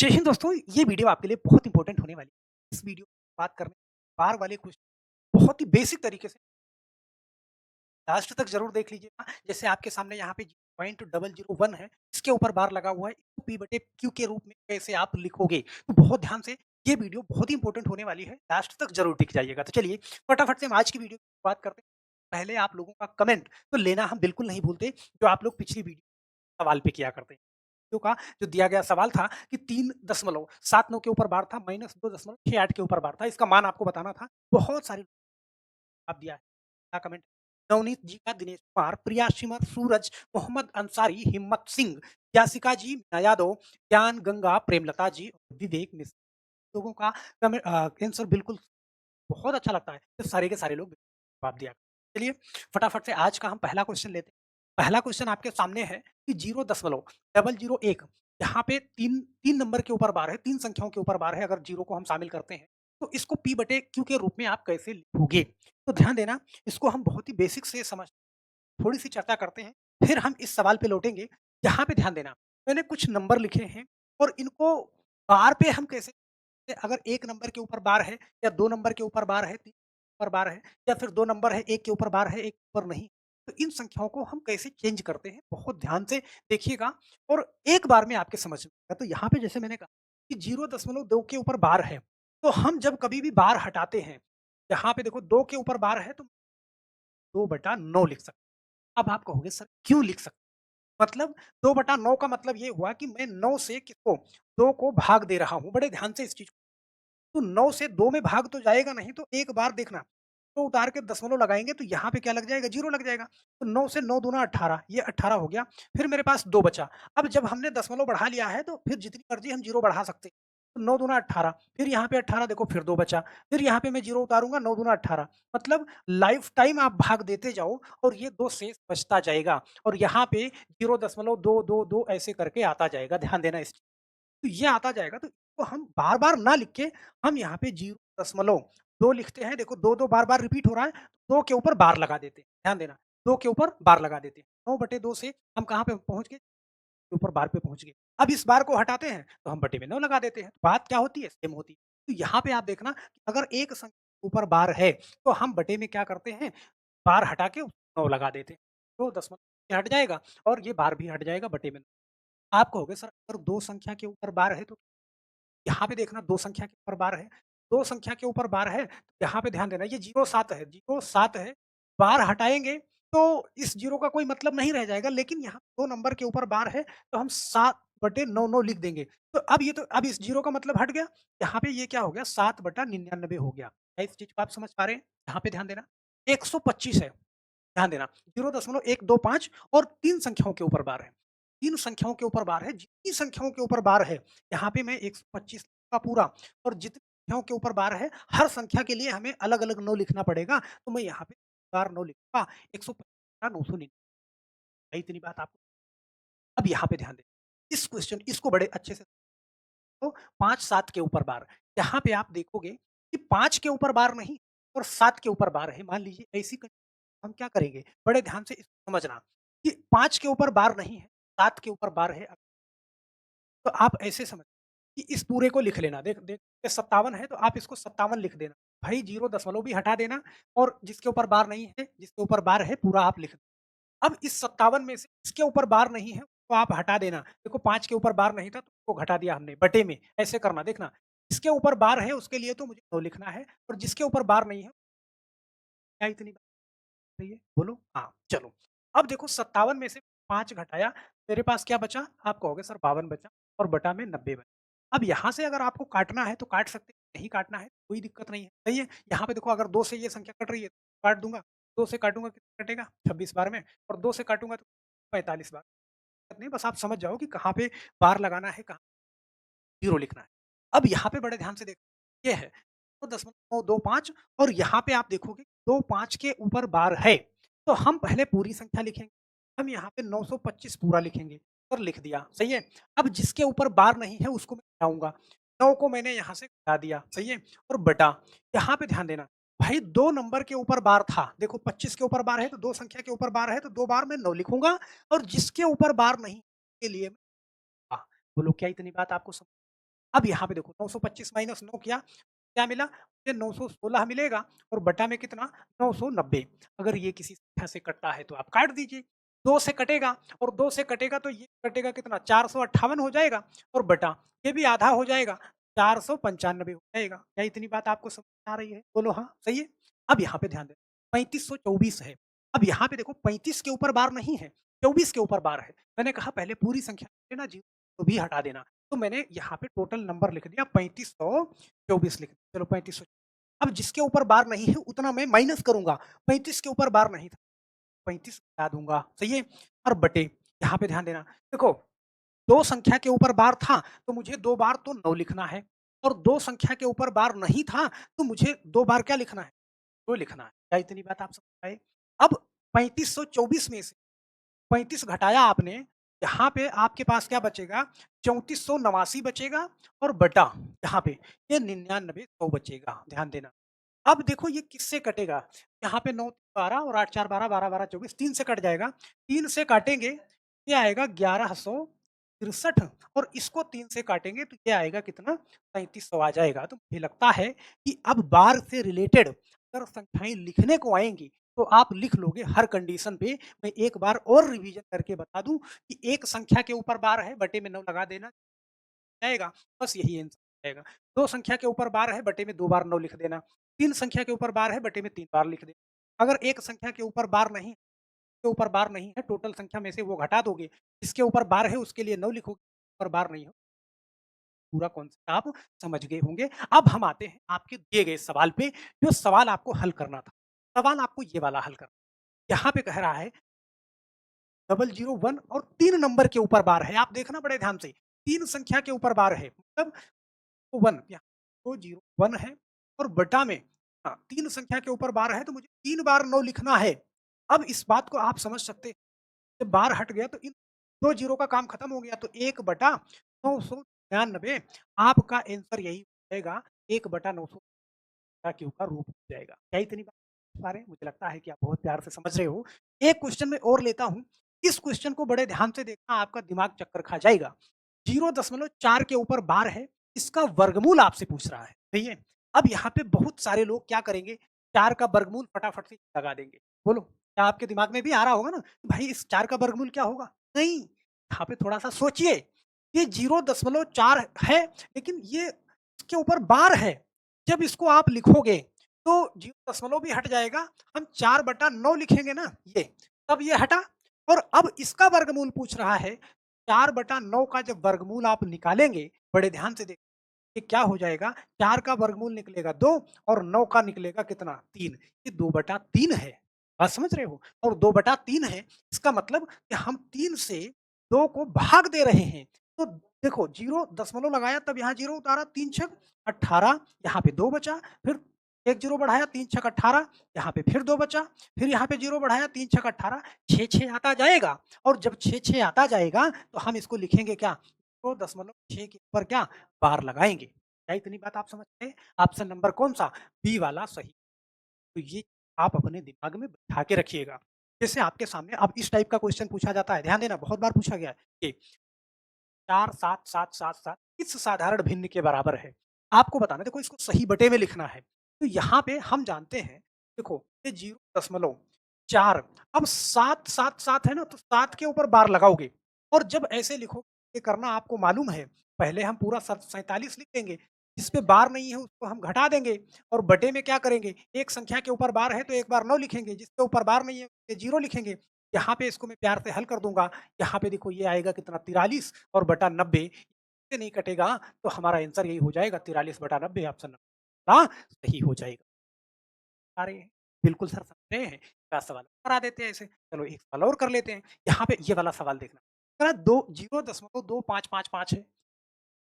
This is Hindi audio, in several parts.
जय हिंद दोस्तों, ये वीडियो आपके लिए बहुत इंपॉर्टेंट होने वाली है। इस वीडियो में बात करने बार वाले क्वेश्चन बहुत ही बेसिक तरीके से लास्ट तक ज़रूर देख लीजिएगा। जैसे आपके सामने यहाँ पे 0.001 है, इसके ऊपर बार लगा हुआ है, इसको P बटे Q के रूप में कैसे आप लिखोगे? तो बहुत ध्यान से ये वीडियो बहुत ही इंपॉर्टेंट होने वाली है, लास्ट तक ज़रूर टिक जाइएगा। तो चलिए फटाफट से हम आज की वीडियो की शुरुआत करते हैं। पहले आप लोगों का कमेंट तो लेना हम बिल्कुल नहीं भूलते, जो आप लोग पिछली वीडियो सवाल पे किया करते हैं। का जो दिया गया सवाल था कि 3.79 के ऊपर बार था, -2.68 के ऊपर बार था। इसका मान आपको बताना था। बहुत सारे जवाब दिया है। क्या कमेंट? नवनीत जी का दिनेश कुमार, प्रिया सिमर, सूरज, मोहम्मद अंसारी, हिम्मत सिंह, यासिका जी, मीना यादव, ज्ञान गंगा, प्रेमलता जी, और विवेक मिश्र। लोगों का आंसर बिल्कुल बहुत अच्छा लगता है। तो सारे के सारे लोग जवाब दिया। चलिए फटाफट से आज का हम पहला क्वेश्चन लेते हैं। पहला क्वेश्चन आपके सामने है कि 0.001 यहाँ पे 3 नंबर के ऊपर बार है, 3 संख्याओं के ऊपर बार है। अगर 0 को हम शामिल करते हैं, तो इसको P बटे Q के रूप में आप कैसे लिखोगे? तो ध्यान देना, इसको हम बहुत ही बेसिक से समझ थोड़ी-सी चर्चा करते हैं, फिर हम इस सवाल पे लौटेंगे। यहाँ पे ध्यान देना, मैंने कुछ नंबर लिखे हैं और इनको बार पे हम कैसे अगर 1 नंबर के ऊपर बार है या 2 नंबर के ऊपर बार है, 3 ऊपर बार है या फिर 2 नंबर है, 1 के ऊपर बार है, 1 के ऊपर नहीं। तो इन संख्याओं को हम कैसे चेंज करते हैं, बहुत ध्यान से देखिएगा और एक बार में आपके समझ में आएगा। तो यहाँ पे जैसे मैंने कहा कि 0.2 के ऊपर बार है, तो हम जब कभी भी बार हटाते हैं, यहाँ पे देखो 2 के ऊपर बार है तो 2/9 लिख सकते हैं। अब आप कहोगे सर क्यों लिख सकते हैं? मतलब 2/9 का मतलब ये हुआ कि मैं 9 से किसको 2 को भाग दे रहा हूँ। बड़े ध्यान से इस चीज़ तो 9 से 2 में भाग तो जाएगा नहीं, तो एक बार देखना, तो उतार के दशमलव लगाएँगे तो यहाँ पे क्या लग जाएगा? 0 लग जाएगा। तो 9 से 9 दूना 18, ये 18 हो गया। फिर मेरे पास 2 बचा। अब जब हमने दशमलव बढ़ा लिया है, तो फिर जितनी मर्ज़ी हम 0 बढ़ा सकते हैं। तो 9 दूना 18, फिर यहाँ पे 18 देखो फिर 2 बचा। फिर यहाँ पे मैं 0 उतारूँगा, 9 दूना 18, मतलब लाइफ़ टाइम आप भाग देते जाओ और ये 2 शेष बचता जाएगा और यहाँ पे 0.222 ऐसे करके आता जाएगा। ध्यान देना इस तो ये आता जाएगा, तो हम बार-बार ना लिख के हम यहाँ पे 0.2 लिखते हैं। देखो 2-2 बार-बार रिपीट हो रहा है, 2 के ऊपर बार लगा देते हैं। ध्यान देना, 2 के ऊपर बार लगा देते हैं। 9/2 से हम कहाँ पे पहुँच गए? के ऊपर बार पे पहुँच गए। अब इस बार को हटाते हैं, तो हम बटे में 9 लगा देते हैं। बात क्या होती है? सेम होती है। तो यहाँ पे आप देखना कि अगर एक संख्या के ऊपर बार है, तो हम बटे में क्या करते हैं? बार हटा के 9 लगा देते हैं। तो दशमलव हट जाएगा और ये बार भी हट जाएगा बटे में। आप कहोगे सर अगर 2 संख्या के ऊपर बार है तो यहाँ पे देखना 2 संख्या के ऊपर बार है, 2 संख्या के ऊपर बार है, तो यहाँ पे ध्यान देना ये 0-7 है, 0-7 है, बार हटाएँगे तो इस 0 का कोई मतलब नहीं रह जाएगा, लेकिन यहाँ 2 नंबर के ऊपर बार है, तो हम 7/99 लिख देंगे। तो अब इस 0 का मतलब हट गया, यहाँ पे ये क्या हो गया 7/99 हो गया। क्या इस चीज़ को आप समझ पा रहे हैं? यहाँ पे ध्यान देना, 125 है, ध्यान देना 0.125 और 3 संख्याओं के ऊपर बार है। 3 संख्याओं के ऊपर बार है, जितनी संख्याओं के ऊपर बार है, यहाँ पे मैं 125 का पूरा और जितनी संख्याओं के ऊपर बार है, हर संख्या के लिए हमें अलग-अलग 9 लिखना पड़ेगा, तो मैं यहाँ पे बार 9 लिखूँगा, 125 का 999 इतनी बात आपको अब यहाँ पे ध्यान दें, इस क्वेश्चन इसको बड़े अच्छे से तो 5-7 के ऊपर बार, यहाँ पे आप देखोगे कि 5 के ऊपर बार नहीं और 7 के ऊपर बार है। मान लीजिए ऐसी हम क्या करेंगे? बड़े ध्यान से इसको समझना कि 5 के ऊपर बार नहीं है, 7 के ऊपर बार है। तो आप ऐसे समझ कि इस पूरे को लिख लेना। देख देख 57 है तो आप इसको 57 लिख देना। भाई 0 दशमलव भी हटा देना और जिसके ऊपर बार नहीं है, जिसके ऊपर बार है पूरा आप लिख अब इस 57 में से इसके ऊपर बार नहीं है, उसको आप हटा देना। देखो 5 के ऊपर बार नहीं था तो उसको घटा दिया हमने बटे में, ऐसे करना देखना। इसके ऊपर बार है उसके लिए तो मुझे 9 लिखना है और जिसके ऊपर बार नहीं है, क्या इतनी बात सही है? बोलो? हाँ, चलो। अब देखो 57 में से 5 घटाया, मेरे पास क्या बचा? आप कहोगे सर 52 बचा और बटा में 90 बचा। अब यहाँ से अगर आपको काटना है तो काट सकते हैं, नहीं काटना है कोई दिक्कत नहीं है, सही है? यहाँ पे देखो अगर 2 से ये संख्या कट रही है, तो काट दूँगा। 2 से काटूँगा कितना कटेगा? 26 बार में और 2 से काटूँगा तो 45 बार। दिक्कत नहीं, बस आप समझ जाओ कि कहाँ पे बार लगाना है, कहाँ ज़ीरो लिखना है। अब यहाँ पे बड़े ध्यान से देखो, ये है 2.25 और यहाँ पे आप देखोगे 2-5 के ऊपर बार है, तो हम पहले पूरी संख्या लिखेंगे। हम यहाँ पे 925 पूरा लिखेंगे और लिख दिया, सही है? अब जिसके ऊपर बार नहीं है उसको मैं घटाऊँगा। 9 को मैंने यहाँ से घटा दिया, सही है? और बटा, यहाँ पे ध्यान देना, भाई 2 नंबर के ऊपर बार था, देखो 25 के ऊपर बार है तो 2 संख्या के ऊपर बार है तो 2 बार मैं 9 लिखूँगा और जिसके ऊपर बार नहीं के लिए मैं बोलो क्या इतनी बात आपको समझ अब यहाँ पे देखो 925 माइनस 9 किया, क्या मिला? मुझे 916 मिलेगा और बटा में कितना? 990। अगर ये किसी संख्या से कटता है तो आप काट दीजिए। 2 से कटेगा और 2 से कटेगा तो ये कटेगा कितना? 458 हो जाएगा और बटा ये भी आधा हो जाएगा, 495 हो जाएगा। क्या इतनी बात आपको समझ में आ रही है? बोलो हाँ, सही है? अब यहाँ पे ध्यान दें, 3524 है। अब यहाँ पे देखो 35 के ऊपर बार नहीं है, 24 के ऊपर बार है। मैंने कहा पहले पूरी संख्या लेना, जीरो को भी हटा देना। तो मैंने यहाँ पे टोटल नंबर लिख दिया 3524 लिख दिया। चलो 3500, अब जिसके ऊपर बार नहीं है उतना मैं माइनस करूँगा। 35 के ऊपर बार नहीं था, 35 हटा दूँगा, सही है? और बटे, यहाँ पे ध्यान देना, देखो 2 संख्या के ऊपर बार था, तो मुझे 2 बार तो 9 लिखना है और 2 संख्या के ऊपर बार नहीं था, तो मुझे 2 बार क्या लिखना है? 2 लिखना है। क्या इतनी बात आप समझ पाए? अब 3524 में से 35 घटाया आपने, यहाँ पे आपके पास क्या बचेगा? 3489 बचेगा और बटा यहाँ पे ये 9900 बचेगा, ध्यान देना। अब देखो ये किससे कटेगा? यहाँ पे 9 12 और 8 4 12 12 12 24, 3 से कट जाएगा। 3 से काटेंगे, ये आएगा 1163 और इसको 3 से काटेंगे तो ये आएगा कितना? 3700 आ जाएगा। तो मुझे लगता है कि अब बार से रिलेटेड अगर संख्याएँ लिखने को आएँगी, तो आप लिख लोगे हर कंडीशन पे। मैं एक बार और रिवीजन करके बता दूँ कि एक संख्या के ऊपर बार है, बटे में 9 लगा देना जाएगा, बस यही आंसर जाएगा। 2 संख्या के ऊपर बार है, बटे में 2 बार 9 लिख देना। 3 संख्या के ऊपर बार है, बटे में 3 बार लिख देना। अगर एक संख्या के ऊपर बार नहीं है, टोटल संख्या में से वो घटा दोगे। जिसके ऊपर बार है उसके लिए 9 लिखोगे, ऊपर बार नहीं हो, पूरा कॉन्सेप्ट आप समझ गए होंगे। अब हम आते हैं आपके दिए गए सवाल पे, जो सवाल आपको हल करना था। सवाल आपको ये वाला हल करना है। यहाँ पे कह रहा है 001 और 3 नंबर के ऊपर बार है। आप देखना बड़े ध्यान से, 3 संख्या के ऊपर बार है, मतलब 1 यहाँ तो 01 है और बटा में 3 संख्या के ऊपर बार है, तो मुझे 3 बार 9 लिखना है। अब इस बात को आप समझ सकते हैं, जब बार हट गया तो इन 2 जीरो का काम खत्म हो गया, तो 1/999 आपका आंसर यही हो जाएगा, 1/900 क्यू का रूप हो जाएगा। क्या इतनी बात समझ पा रहे हैं? मुझे लगता है कि आप बहुत प्यार से समझ रहे हो। एक क्वेश्चन मैं और लेता हूँ, इस क्वेश्चन को बड़े ध्यान से देखना, आपका दिमाग चक्कर खा जाएगा। 0.4 के ऊपर बार है, इसका वर्गमूल आपसे पूछ रहा है, सही है? अब यहाँ पे बहुत सारे लोग क्या करेंगे, 4 का वर्गमूल फटाफट से लगा देंगे। बोलो, क्या आपके दिमाग में भी आ रहा होगा ना, कि भाई इस 4 का वर्गमूल क्या होगा? नहीं, यहाँ पे थोड़ा-सा सोचिए। ये 0.4 है, लेकिन ये इसके ऊपर बार है। जब इसको आप लिखोगे, तो 0 दशमलव भी हट जाएगा, हम 4/9 लिखेंगे ना ये, तब ये हटा और अब इसका वर्गमूल पूछ रहा है। 4/9 का जब वर्गमूल आप निकालेंगे, बड़े ध्यान से देखिए क्या हो जाएगा, 4 का वर्गमूल निकलेगा 2 और 9 का निकलेगा कितना? 3। ये 2/3 है। बात समझ रहे हो? और 2/3 है, इसका मतलब कि हम 3 से 2 को भाग दे रहे हैं। तो देखो 0 दशमलव लगाया, तब यहाँ 0 उतारा, 3 छक 18, यहाँ पे 2 बचा, फिर 1 0 बढ़ाया, 3 छक 18, यहाँ पे फिर 2 बचा, फिर यहाँ पे 0 बढ़ाया, 3 छक 18, 6 आता जाएगा और जब 6 आता जाएगा, तो हम इसको लिखेंगे क्या? 0.6 के ऊपर क्या? बार लगाएँगे। क्या इतनी बात आप समझ गए? ऑप्शन नंबर कौन-सा? बी वाला सही। तो ये आप अपने दिमाग में बैठा के रखिएगा। जैसे आपके सामने अब इस टाइप का क्वेश्चन पूछा जाता है, ध्यान देना, बहुत बार पूछा गया है कि 4 7 7 7 7 किस साधारण भिन्न के बराबर है? आपको बताना है, देखो इसको सही बटे में लिखना है। तो यहाँ पे हम जानते हैं, देखो ये 0.4, अब 7 7 7 है ना, तो 7 के ऊपर बार लगाओगे और जब ऐसे लिखोगे, ये करना आपको मालूम है, पहले हम पूरा 47 लिख देंगे, जिस पे बार नहीं है उसको हम घटा देंगे और बटे में क्या करेंगे, एक संख्या के ऊपर बार है तो एक बार 9 लिखेंगे, जिसके ऊपर बार नहीं है, उसपे 0 लिखेंगे। यहाँ पे इसको मैं प्यार से हल कर दूँगा, यहाँ पे देखो ये आएगा कितना, 43 और बटा 90, इससे नहीं कटेगा, तो हमारा आंसर यही हो जाएगा, 43/90, ऑप्शन नंबर सही हो जाएगा। अरे! बिल्कुल सर, समझ रहे हैं, क्या सवाल करा देते हैं ऐसे। चलो एक सवाल और कर लेते हैं, यहाँ पे ये वाला सवाल देखना, कह रहा 2 0.2555 है,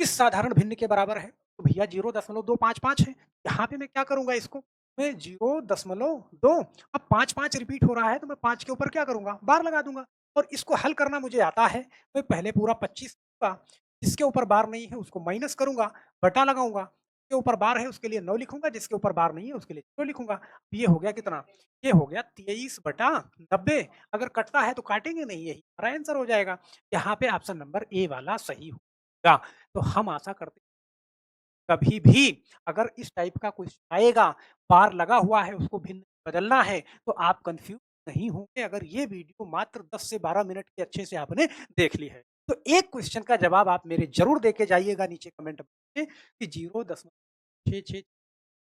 किस साधारण भिन्न के बराबर है? तो भैया 0.255 है, यहाँ पे मैं क्या करूँगा इसको, मैं 0.2, अब 5-5 रिपीट हो रहा है, तो मैं 5 के ऊपर क्या करूँगा, बार लगा दूँगा और इसको हल करना मुझे आता है। मैं पहले पूरा 25 लिखूँगा, जिसके ऊपर बार नहीं है उसको माइनस करूँगा, बटा लगाऊँगा, जिसके ऊपर बार है उसके लिए 9 लिखूँगा, जिसके ऊपर बार नहीं है उसके लिए 0 लिखूँगा। ये हो गया कितना? ये हो गया 23/90। अगर कटता है तो काटेंगे नहीं, यही हमारा आंसर हो जाएगा। यहाँ पे ऑप्शन नंबर ए वाला सही होगा। तो हम आशा करते हैं कभी भी अगर इस टाइप का क्वेश्चन आएगा, बार लगा हुआ है, उसको भिन्न बदलना है, तो आप कन्फ्यूज़ नहीं होंगे अगर ये वीडियो मात्र 10 से 12 मिनट के अच्छे से आपने देख ली है। तो एक क्वेश्चन का जवाब आप मेरे ज़रूर दे के जाइएगा नीचे कमेंट बॉक्स में कि 0.66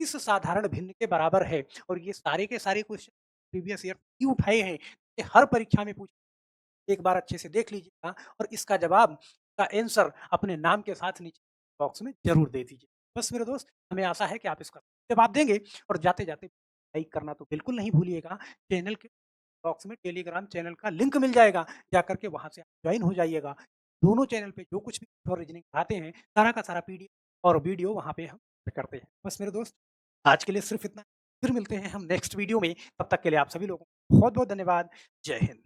किस साधारण भिन्न के बराबर है और ये सारे के सारे क्वेश्चन प्रीवियस ईयर ही उठाए हैं, ये हर परीक्षा में पूछे एक बार अच्छे से देख लीजिएगा और इसका जवाब का आंसर अपने नाम के साथ नीचे बॉक्स में ज़रूर दे दीजिए। बस मेरे दोस्त, हमें आशा है कि आप इसका जवाब देंगे और जाते-जाते लाइक करना तो बिल्कुल नहीं भूलिएगा। चैनल के बॉक्स में टेलीग्राम चैनल का लिंक मिल जाएगा, जाकर के वहाँ से आप जॉइन हो जाइएगा। दोनों चैनल पे जो कुछ भी और रीजनिंग पढ़ाते हैं, सारा का सारा पीडीएफ और वीडियो वहाँ पे हम करते हैं। बस मेरे दोस्त, आज के लिए सिर्फ़ इतना। फिर मिलते हैं हम नेक्स्ट वीडियो में, तब तक के लिए आप सभी लोगों को बहुत-बहुत धन्यवाद। जय हिंद।